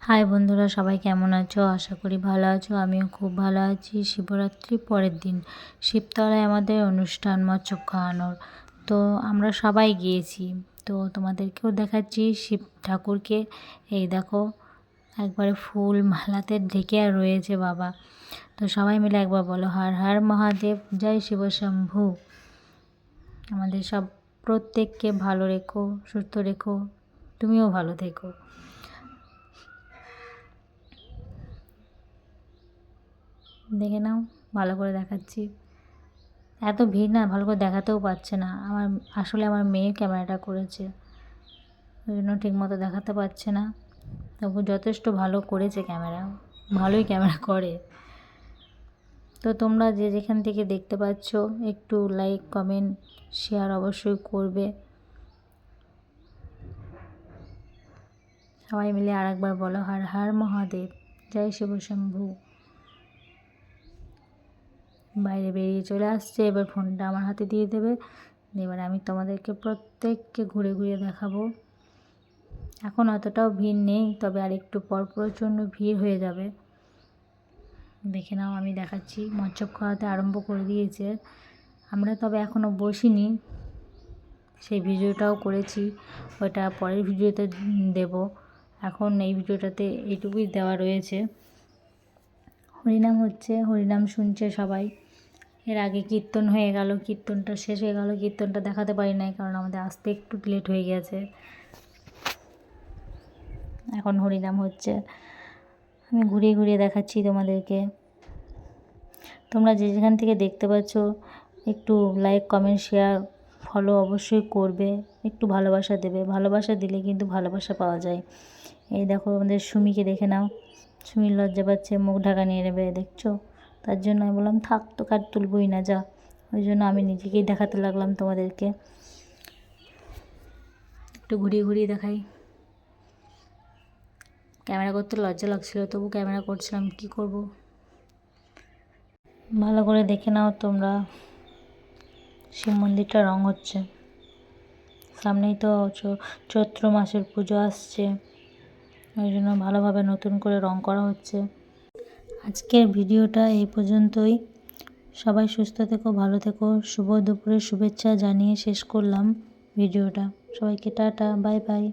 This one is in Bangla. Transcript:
হাই বন্ধুরা, সবাই কেমন আছো? আশা করি ভালো আছো। আমিও খুব ভালো আছি। শিবরাত্রির পরের দিন শিবতলায় আমাদের অনুষ্ঠান মৎস্য খাওয়ানোর। তো আমরা সবাই গিয়েছি। তো তোমাদেরকেও দেখাচ্ছি শিব ঠাকুরকে। এই দেখো, একবারে ফুল মালাতে ঢেকে আর রয়েছে বাবা। তো সবাই মিলে একবার বলো, হর হর মহাদেব, জয় শিব শম্ভু। আমাদের সব প্রত্যেককে ভালো রেখো, সুস্থ রেখো, তুমিও ভালো থেকো। দেখে নাও, ভালো করে দেখাচ্ছি। এত ভিড় না, ভালো করে দেখাতেও পারছে না। আমার মেয়ে ক্যামেরাটা করেছে, ওই জন্য ঠিকমতো দেখাতে পারছে না। তবু যথেষ্ট ভালো করেছে ক্যামেরা, ভালোই ক্যামেরা করে। তো তোমরা যে যেখান থেকে দেখতে পাচ্ছ একটু লাইক, কমেন্ট, শেয়ার অবশ্যই করবে। সবাই মিলে আরেকবার বলো, হর হর মহাদেব, জয় শিব শম্ভু। বাইরে বেরিয়ে চলে আসছে, এবার ফোনটা আমার হাতে দিয়ে দেবে। এবার আমি তোমাদেরকে প্রত্যেককে ঘুরে ঘুরে দেখাবো। এখন অতটাও ভিড় নেই, তবে আর একটু পর প্রচণ্ড ভিড় হয়ে যাবে। দেখে নাও, আমি দেখাচ্ছি। মৎস্য খাওয়াতে আরম্ভ করে দিয়েছে। আমরা তবে এখনও বসিনি, সেই ভিডিওটাও করেছি, ওটা পরের ভিডিওতে দেব। এখন এই ভিডিওটাতে এইটুকুই দেওয়া রয়েছে। হরিনাম হচ্ছে, হরিনাম শুনছে সবাই। এর আগে কীর্তন হয়ে গেল, কীর্তনটা শেষ হয়ে গেল। কীর্তনটা দেখাতে পারি নাই, কারণ আমাদের আসতে একটু লেট হয়ে গেছে। এখন হরিনাম হচ্ছে, আমি ঘুরিয়ে ঘুরিয়ে দেখাচ্ছি তোমাদেরকে। তোমরা যে যেখান থেকে দেখতে পাচ্ছ একটু লাইক, কমেন্ট, শেয়ার, ফলো অবশ্যই করবে। একটু ভালোবাসা দেবে, ভালোবাসা দিলে কিন্তু ভালোবাসা পাওয়া যায়। এই দেখো, আমাদের সুমিকে দেখে নাও। সুমির লজ্জা পাচ্ছে, মুখ ঢাকা নিয়ে নেবে, দেখছো? তার জন্য আমি বললাম থাক, তো কার তুলবই না, যা। ওই জন্য আমি নিজেকেই দেখাতে লাগলাম তোমাদেরকে। একটু ঘুরিয়ে ঘুরিয়ে দেখাই। ক্যামেরা করতে লজ্জা লাগছিলো, তবু ক্যামেরা করছিলাম, কি করব। ভালো করে দেখে নাও তোমরা। শিব মন্দিরটা রং হচ্ছে, সামনেই তো চৈত্র মাসের পুজো আসছে, ওই জন্য ভালোভাবে নতুন করে রং করা হচ্ছে। আজকের ভিডিওটা এই পর্যন্তই। সবাই সুস্থ থেকো, ভালো থেকো। শুভ দুপুরের শুভেচ্ছা জানিয়ে শেষ করলাম ভিডিওটা। সবাইকে টাটা, বাই বাই।